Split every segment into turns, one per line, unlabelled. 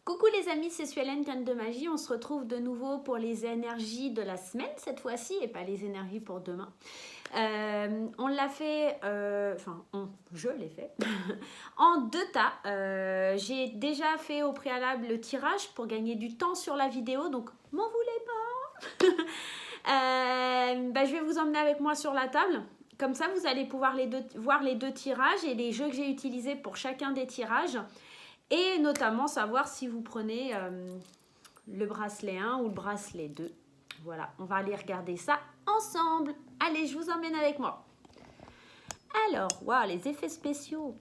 Coucou les amis, c'est Suelen Canne de Magie. On se retrouve de nouveau pour les énergies de la semaine cette fois-ci et pas les énergies pour demain. On l'a fait, je l'ai fait en deux tas. J'ai déjà fait au préalable le tirage pour gagner du temps sur la vidéo, donc m'en voulez pas. Je vais vous emmener avec moi sur la table. Comme ça, vous allez pouvoir voir les deux tirages et les jeux que j'ai utilisés pour chacun des tirages. Et notamment savoir si vous prenez le bracelet 1 ou le bracelet 2. Voilà, on va aller regarder ça ensemble. Allez, je vous emmène avec moi. Alors, waouh, les effets spéciaux.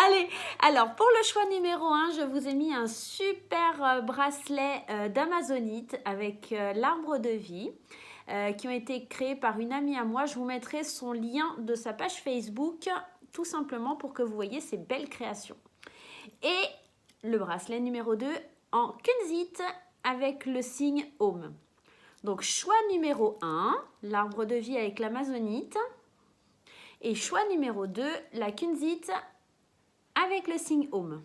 Allez, alors pour le choix numéro 1, je vous ai mis un super bracelet d'Amazonite avec l'arbre de vie. Qui ont été créés par une amie à moi. Je vous mettrai son lien de sa page Facebook, tout simplement pour que vous voyez ces belles créations. Et le bracelet numéro 2 en kunzite avec le signe Home. Donc choix numéro 1, l'arbre de vie avec l'amazonite. Et choix numéro 2, la kunzite avec le signe Home.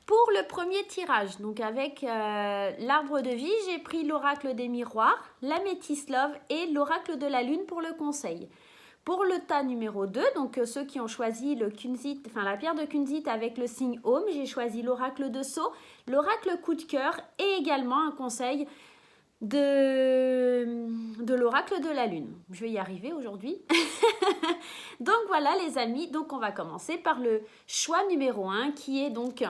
Pour le premier tirage, donc avec l'arbre de vie, j'ai pris l'oracle des miroirs, la Métis Love et l'oracle de la lune pour le conseil. Pour le tas numéro 2, donc ceux qui ont choisi le kunzite, la pierre de kunzite avec le signe Home, j'ai choisi l'oracle de Sceau, l'oracle coup de cœur et également un conseil de l'oracle de la lune. Je vais y arriver aujourd'hui. Donc voilà les amis, donc on va commencer par le choix numéro 1 qui est donc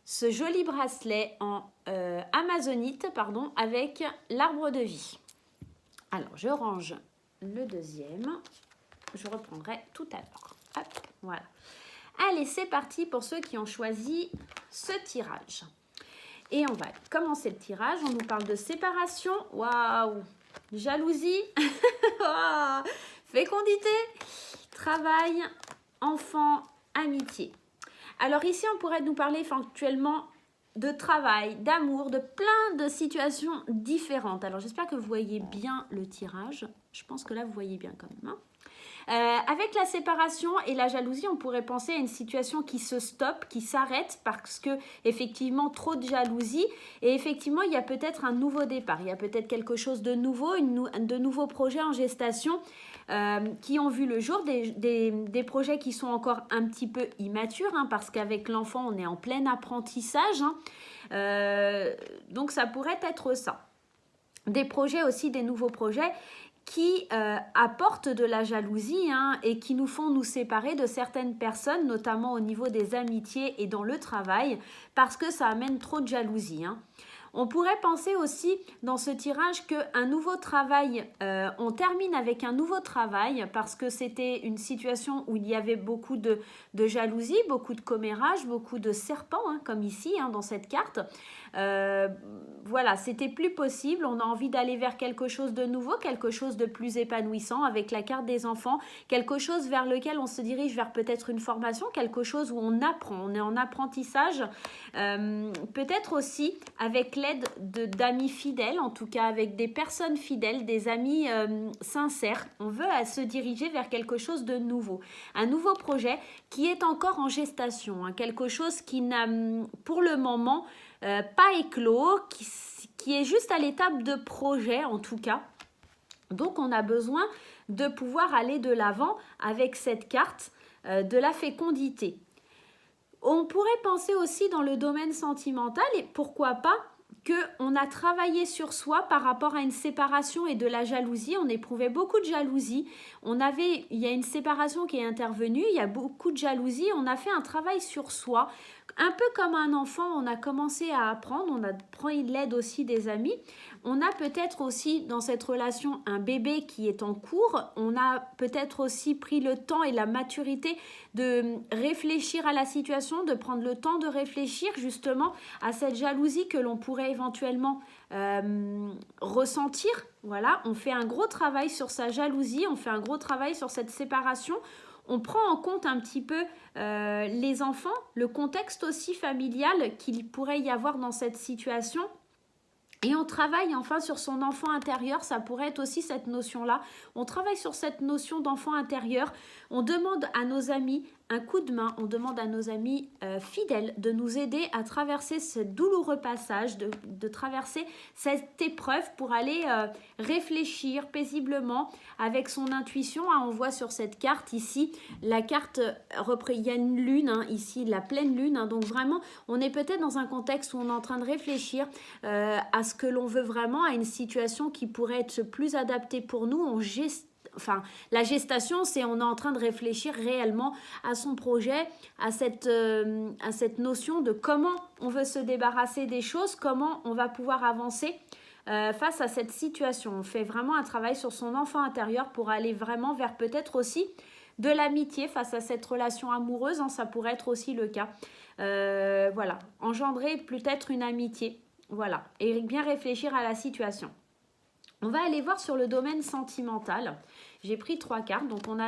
ce joli bracelet en amazonite avec l'arbre de vie. Alors, je range le deuxième. Je reprendrai tout à l'heure. Hop, voilà. Allez, c'est parti pour ceux qui ont choisi ce tirage. Et on va commencer le tirage. On nous parle de séparation. Waouh! Jalousie. Fécondité. Travail. Enfant. Amitié. Alors ici, on pourrait nous parler actuellement de travail, d'amour, de plein de situations différentes. Alors j'espère que vous voyez bien le tirage. Je pense que là, vous voyez bien quand même. Avec la séparation et la jalousie, on pourrait penser à une situation qui se stoppe, qui s'arrête parce que effectivement trop de jalousie et effectivement il y a peut-être un nouveau départ, il y a peut-être quelque chose de nouveau, de nouveaux projets en gestation qui ont vu le jour, des projets qui sont encore un petit peu immatures parce qu'avec l'enfant on est en plein apprentissage donc ça pourrait être ça. Des projets aussi, des nouveaux projets qui apportent de la jalousie et qui nous font nous séparer de certaines personnes, notamment au niveau des amitiés et dans le travail, parce que ça amène trop de jalousie. On pourrait penser aussi dans ce tirage qu'un nouveau travail, on termine avec un nouveau travail parce que c'était une situation où il y avait beaucoup de jalousie, beaucoup de commérage, beaucoup de serpents, comme ici dans cette carte. Voilà, c'était plus possible, on a envie d'aller vers quelque chose de nouveau, quelque chose de plus épanouissant avec la carte des enfants, quelque chose vers lequel on se dirige vers peut-être une formation, quelque chose où on apprend, on est en apprentissage, peut-être aussi avec l'aide d'amis fidèles, en tout cas avec des personnes fidèles, des amis sincères. On veut se diriger vers quelque chose de nouveau, un nouveau projet qui est encore en gestation, quelque chose qui n'a pour le moment pas éclos, qui est juste à l'étape de projet en tout cas. Donc on a besoin de pouvoir aller de l'avant avec cette carte de la fécondité. On pourrait penser aussi dans le domaine sentimental et pourquoi pas qu'on a travaillé sur soi par rapport à une séparation et de la jalousie. On éprouvait beaucoup de jalousie. Il y a une séparation qui est intervenue, il y a beaucoup de jalousie. On a fait un travail sur soi. Un peu comme un enfant, on a commencé à apprendre, on a pris l'aide aussi des amis. On a peut-être aussi dans cette relation un bébé qui est en cours. On a peut-être aussi pris le temps et la maturité de réfléchir à la situation, de prendre le temps de réfléchir justement à cette jalousie que l'on pourrait éventuellement ressentir. Voilà, on fait un gros travail sur sa jalousie, on fait un gros travail sur cette séparation. On prend en compte un petit peu les enfants, le contexte aussi familial qu'il pourrait y avoir dans cette situation. Et on travaille enfin sur son enfant intérieur, ça pourrait être aussi cette notion-là. On travaille sur cette notion d'enfant intérieur. On demande à nos amis, un coup de main, on demande à nos amis fidèles de nous aider à traverser ce douloureux passage, de traverser cette épreuve pour aller réfléchir paisiblement avec son intuition. On voit sur cette carte ici, la carte, il y a une lune, ici la pleine lune, donc vraiment on est peut-être dans un contexte où on est en train de réfléchir à ce que l'on veut vraiment, à une situation qui pourrait être plus adaptée pour nous. La gestation, c'est on est en train de réfléchir réellement à son projet, à cette notion de comment on veut se débarrasser des choses, comment on va pouvoir avancer face à cette situation. On fait vraiment un travail sur son enfant intérieur pour aller vraiment vers peut-être aussi de l'amitié face à cette relation amoureuse, ça pourrait être aussi le cas. Voilà, engendrer peut-être une amitié, voilà, et bien réfléchir à la situation. On va aller voir sur le domaine sentimental. J'ai pris 3 cartes. Donc, on a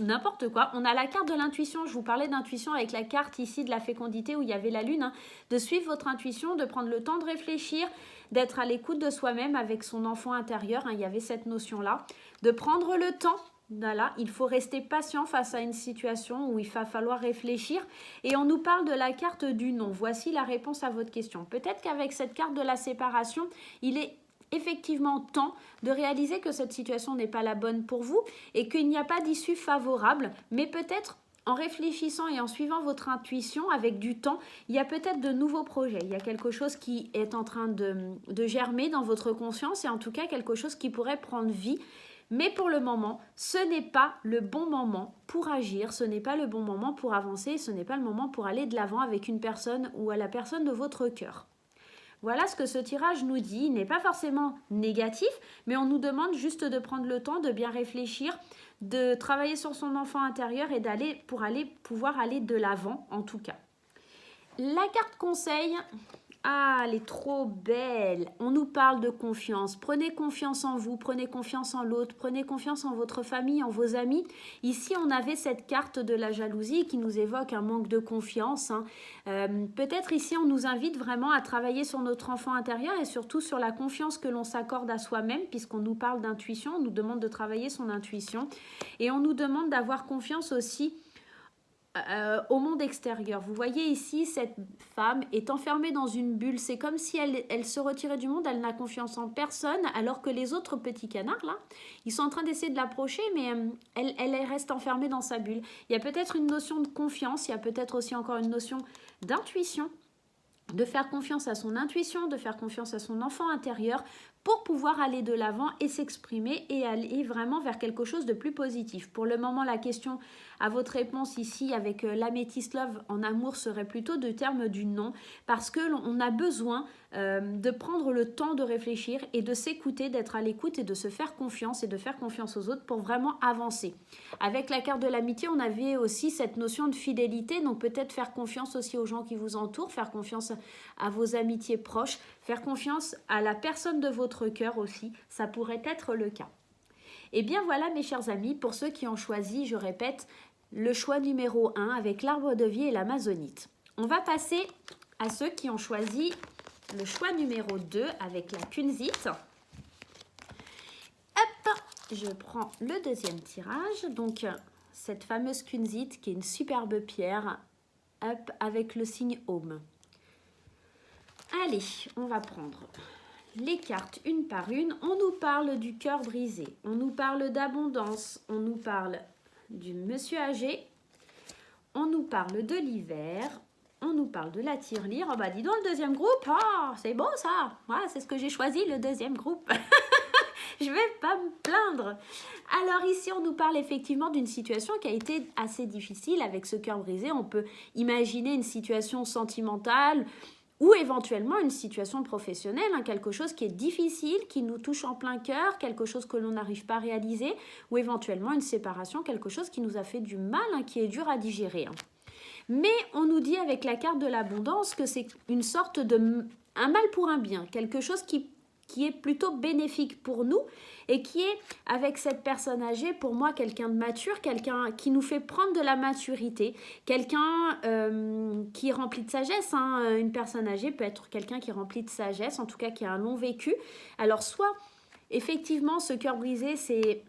n'importe quoi. On a la carte de l'intuition. Je vous parlais d'intuition avec la carte ici de la fécondité où il y avait la lune. De suivre votre intuition, de prendre le temps de réfléchir, d'être à l'écoute de soi-même avec son enfant intérieur. Il y avait cette notion-là. De prendre le temps. Voilà, il faut rester patient face à une situation où il va falloir réfléchir. Et on nous parle de la carte du non. Voici la réponse à votre question. Peut-être qu'avec cette carte de la séparation, il est effectivement temps de réaliser que cette situation n'est pas la bonne pour vous et qu'il n'y a pas d'issue favorable, mais peut-être en réfléchissant et en suivant votre intuition avec du temps, il y a peut-être de nouveaux projets, il y a quelque chose qui est en train de germer dans votre conscience et en tout cas quelque chose qui pourrait prendre vie. Mais pour le moment, ce n'est pas le bon moment pour agir, ce n'est pas le bon moment pour avancer, ce n'est pas le moment pour aller de l'avant avec une personne ou à la personne de votre cœur. Voilà ce que ce tirage nous dit. Il n'est pas forcément négatif, mais on nous demande juste de prendre le temps de bien réfléchir, de travailler sur son enfant intérieur et pouvoir aller de l'avant en tout cas. La carte conseil, elle est trop belle. On nous parle de confiance. Prenez confiance en vous, prenez confiance en l'autre, prenez confiance en votre famille, en vos amis. Ici, on avait cette carte de la jalousie qui nous évoque un manque de confiance. Peut-être ici, on nous invite vraiment à travailler sur notre enfant intérieur et surtout sur la confiance que l'on s'accorde à soi-même, puisqu'on nous parle d'intuition, on nous demande de travailler son intuition et on nous demande d'avoir confiance aussi au monde extérieur. Vous voyez ici, cette femme est enfermée dans une bulle. C'est comme si elle se retirait du monde, elle n'a confiance en personne, alors que les autres petits canards, là, ils sont en train d'essayer de l'approcher, mais elle reste enfermée dans sa bulle. Il y a peut-être une notion de confiance, il y a peut-être aussi encore une notion d'intuition, de faire confiance à son intuition, de faire confiance à son enfant intérieur pour pouvoir aller de l'avant et s'exprimer et aller vraiment vers quelque chose de plus positif. Pour le moment, la question à votre réponse ici avec l'améthyste love en amour serait plutôt du terme du non, parce que l'on a besoin de prendre le temps de réfléchir et de s'écouter, d'être à l'écoute et de se faire confiance et de faire confiance aux autres pour vraiment avancer. Avec la carte de l'amitié, on avait aussi cette notion de fidélité, donc peut-être faire confiance aussi aux gens qui vous entourent, faire confiance à vos amitiés proches, faire confiance à la personne de votre cœur aussi, ça pourrait être le cas. Et bien voilà mes chers amis, pour ceux qui ont choisi, je répète, le choix numéro 1 avec l'arbre de vie et l'amazonite. On va passer à ceux qui ont choisi le choix numéro 2 avec la kunzite. Hop, je prends le deuxième tirage, donc cette fameuse kunzite qui est une superbe pierre, hop, avec le signe Aume. Allez, on va prendre les cartes une par une. On nous parle du cœur brisé, on nous parle d'abondance, on nous parle du monsieur âgé, on nous parle de l'hiver, on nous parle de la tirelire. Oh bah dis donc le deuxième groupe, oh, c'est beau ça, ouais, c'est ce que j'ai choisi, le deuxième groupe. Je vais pas me plaindre. Alors ici, on nous parle effectivement d'une situation qui a été assez difficile avec ce cœur brisé. On peut imaginer une situation sentimentale ou éventuellement une situation professionnelle, quelque chose qui est difficile, qui nous touche en plein cœur, quelque chose que l'on n'arrive pas à réaliser, ou éventuellement une séparation, quelque chose qui nous a fait du mal, qui est dur à digérer. Mais on nous dit avec la carte de l'abondance que c'est une sorte de un mal pour un bien, quelque chose qui est plutôt bénéfique pour nous et qui est, avec cette personne âgée, pour moi, quelqu'un de mature, quelqu'un qui nous fait prendre de la maturité, quelqu'un qui est rempli de sagesse. Une personne âgée peut être quelqu'un qui est rempli de sagesse, en tout cas qui a un long vécu. Alors, soit, effectivement, ce cœur brisé, c'est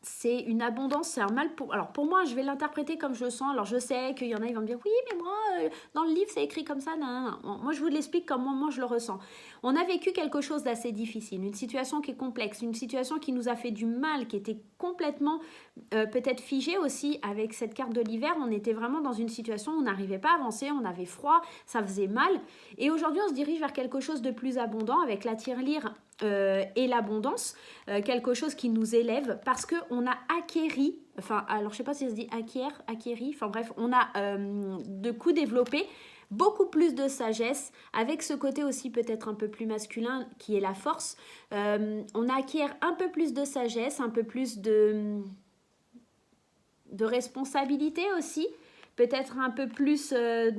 c'est une abondance, c'est un mal pour... Alors pour moi, je vais l'interpréter comme je le sens. Alors je sais qu'il y en a, ils vont me dire, oui, mais moi, dans le livre, c'est écrit comme ça. Non, non, non. Bon, moi, je vous l'explique comme moi, je le ressens. On a vécu quelque chose d'assez difficile, une situation qui est complexe, une situation qui nous a fait du mal, qui était complètement peut-être figée aussi avec cette carte de l'hiver. On était vraiment dans une situation où on n'arrivait pas à avancer, on avait froid, ça faisait mal. Et aujourd'hui, on se dirige vers quelque chose de plus abondant avec la tirelire et l'abondance, quelque chose qui nous élève parce qu'on a acquéri, enfin, alors je ne sais pas si ça se dit acquéri, enfin bref, on a de coup développé beaucoup plus de sagesse, avec ce côté aussi peut-être un peu plus masculin qui est la force. On acquiert un peu plus de sagesse, un peu plus de responsabilité aussi, peut-être un peu plus de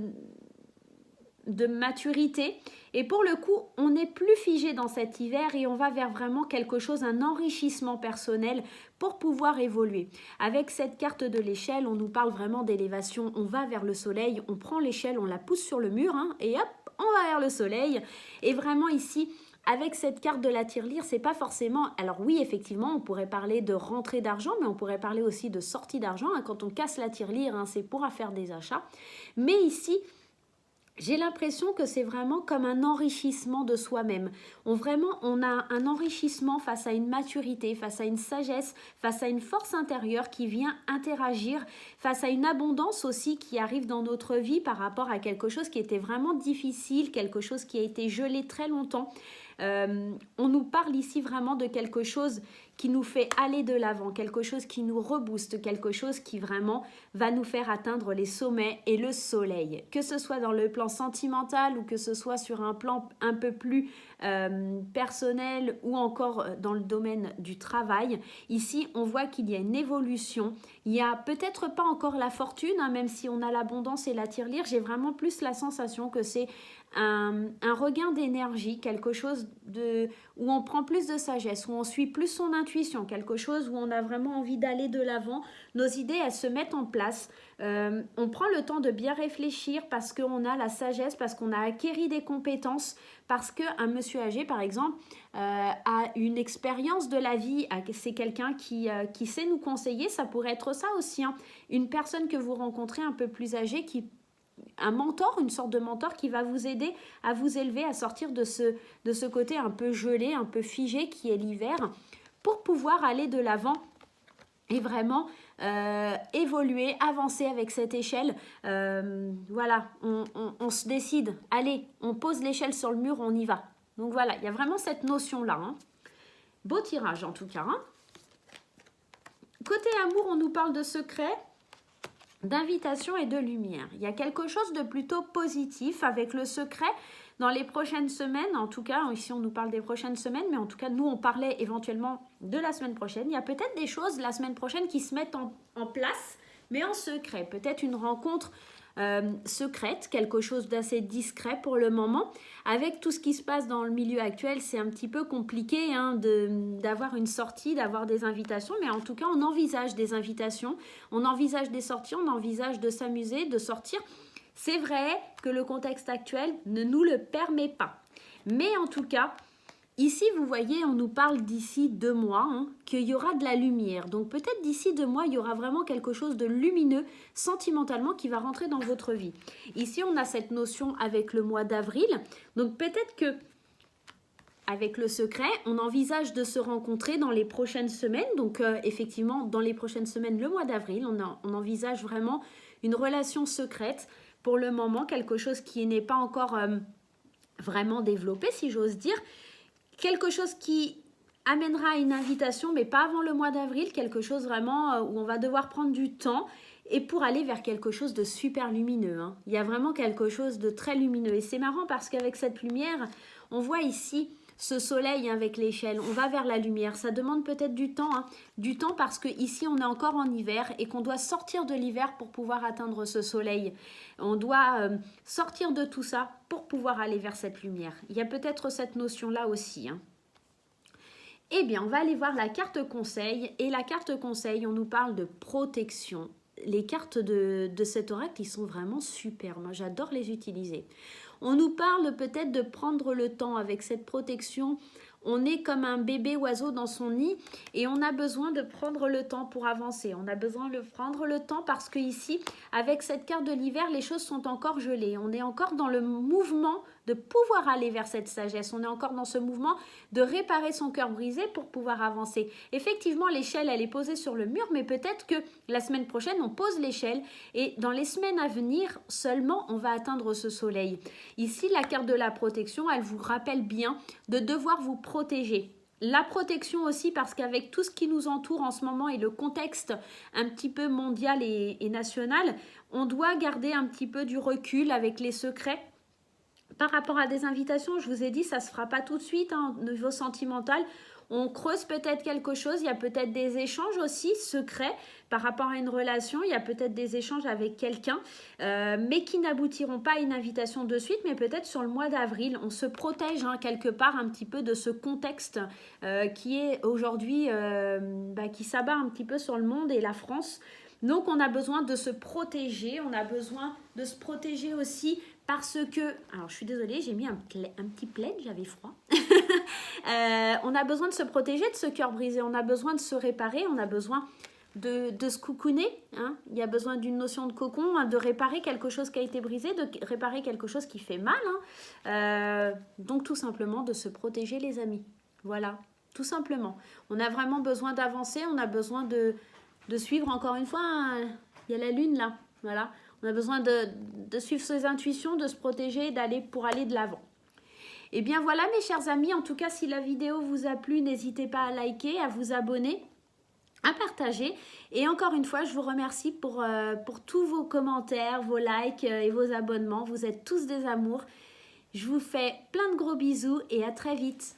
maturité. Et pour le coup, on n'est plus figé dans cet hiver et on va vers vraiment quelque chose, un enrichissement personnel pour pouvoir évoluer. Avec cette carte de l'échelle, on nous parle vraiment d'élévation. On va vers le soleil, on prend l'échelle, on la pousse sur le mur et hop, on va vers le soleil. Et vraiment ici, avec cette carte de la tirelire, c'est pas forcément... Alors oui, effectivement, on pourrait parler de rentrée d'argent, mais on pourrait parler aussi de sortie d'argent. Quand on casse la tirelire, c'est pour faire des achats. Mais ici... j'ai l'impression que c'est vraiment comme un enrichissement de soi-même. On a un enrichissement face à une maturité, face à une sagesse, face à une force intérieure qui vient interagir, face à une abondance aussi qui arrive dans notre vie par rapport à quelque chose qui était vraiment difficile, quelque chose qui a été gelé très longtemps. On nous parle ici vraiment de quelque chose qui nous fait aller de l'avant, quelque chose qui nous rebooste, quelque chose qui vraiment va nous faire atteindre les sommets et le soleil. Que ce soit dans le plan sentimental ou que ce soit sur un plan un peu plus personnel ou encore dans le domaine du travail. Ici, on voit qu'il y a une évolution. Il n'y a peut-être pas encore la fortune, même si on a l'abondance et la tirelire. J'ai vraiment plus la sensation que c'est un regain d'énergie, quelque chose où on prend plus de sagesse, où on suit plus son intuition, quelque chose où on a vraiment envie d'aller de l'avant. Nos idées, elles se mettent en place. On prend le temps de bien réfléchir parce qu'on a la sagesse, parce qu'on a acquéri des compétences, parce qu'un monsieur âgé, par exemple, a une expérience de la vie, c'est quelqu'un qui sait nous conseiller. Ça pourrait être ça aussi, une personne que vous rencontrez un peu plus âgée un mentor, une sorte de mentor qui va vous aider à vous élever, à sortir de ce côté un peu gelé, un peu figé qui est l'hiver, pour pouvoir aller de l'avant et vraiment évoluer, avancer avec cette échelle. Voilà, on se décide, allez, on pose l'échelle sur le mur, on y va. Donc voilà, il y a vraiment cette notion-là. Beau tirage en tout cas. Côté amour, on nous parle de secret, d'invitation et de lumière. Il y a quelque chose de plutôt positif avec le secret dans les prochaines semaines. En tout cas, ici on nous parle des prochaines semaines, mais en tout cas nous on parlait éventuellement de la semaine prochaine. Il y a peut-être des choses la semaine prochaine qui se mettent en place, mais en secret. Peut-être une rencontre secrète, quelque chose d'assez discret pour le moment. Avec tout ce qui se passe dans le milieu actuel, c'est un petit peu compliqué d'avoir une sortie, d'avoir des invitations, mais en tout cas on envisage des invitations, on envisage des sorties, on envisage de s'amuser, de sortir. C'est vrai que le contexte actuel ne nous le permet pas, mais en tout cas ici, vous voyez, on nous parle d'ici 2 mois, qu'il y aura de la lumière. Donc peut-être d'ici 2 mois, il y aura vraiment quelque chose de lumineux, sentimentalement, qui va rentrer dans votre vie. Ici, on a cette notion avec le mois d'avril. Donc peut-être que, avec le secret, on envisage de se rencontrer dans les prochaines semaines. Donc effectivement, dans les prochaines semaines, le mois d'avril, on envisage vraiment une relation secrète. Pour le moment, quelque chose qui n'est pas encore vraiment développé, si j'ose dire. Quelque chose qui amènera une invitation, mais pas avant le mois d'avril, quelque chose vraiment où on va devoir prendre du temps et pour aller vers quelque chose de super lumineux. Il y a vraiment quelque chose de très lumineux. Et c'est marrant parce qu'avec cette lumière, on voit ici ce soleil avec l'échelle. On va vers la lumière. Ça demande peut-être du temps. Du temps parce qu'ici, on est encore en hiver et qu'on doit sortir de l'hiver pour pouvoir atteindre ce soleil. On doit sortir de tout ça pour pouvoir aller vers cette lumière. Il y a peut-être cette notion-là aussi. Eh bien, on va aller voir la carte conseil. Et la carte conseil, on nous parle de protection. Les cartes de cet oracle, ils sont vraiment super. Moi, j'adore les utiliser. On nous parle peut-être de prendre le temps avec cette protection. on est comme un bébé oiseau dans son nid et on a besoin de prendre le temps pour avancer. On a besoin de prendre le temps parce que ici, avec cette carte de l'hiver, les choses sont encore gelées. On est encore dans le mouvement de pouvoir aller vers cette sagesse. On est encore dans ce mouvement de réparer son cœur brisé pour pouvoir avancer. Effectivement, l'échelle, elle est posée sur le mur, mais peut-être que la semaine prochaine, on pose l'échelle et dans les semaines à venir, seulement, on va atteindre ce soleil. Ici, la carte de la protection, elle vous rappelle bien de devoir vous protéger. La protection aussi parce qu'avec tout ce qui nous entoure en ce moment et le contexte un petit peu mondial et national, on doit garder un petit peu du recul avec les secrets. Par rapport à des invitations, je vous ai dit, ça ne se fera pas tout de suite au niveau sentimental. On creuse peut-être quelque chose, il y a peut-être des échanges aussi secrets par rapport à une relation, il y a peut-être des échanges avec quelqu'un, mais qui n'aboutiront pas à une invitation de suite, mais peut-être sur le mois d'avril. On se protège quelque part un petit peu de ce contexte qui est aujourd'hui, qui s'abat un petit peu sur le monde et la France. Donc on a besoin de se protéger, on a besoin de se protéger aussi parce que, alors je suis désolée, j'ai mis un petit plaid, j'avais froid. On a besoin de se protéger de ce cœur brisé, on a besoin de se réparer, on a besoin de se coucouner. Hein. Il y a besoin d'une notion de cocon, de réparer quelque chose qui a été brisé, de réparer quelque chose qui fait mal. Donc tout simplement de se protéger les amis. Voilà, tout simplement. On a vraiment besoin d'avancer, on a besoin de suivre encore une fois, il y a la lune là, voilà. On a besoin de suivre ses intuitions, de se protéger, pour aller de l'avant. Et bien voilà mes chers amis, en tout cas si la vidéo vous a plu, n'hésitez pas à liker, à vous abonner, à partager. Et encore une fois, je vous remercie pour tous vos commentaires, vos likes et vos abonnements. Vous êtes tous des amours. Je vous fais plein de gros bisous et à très vite.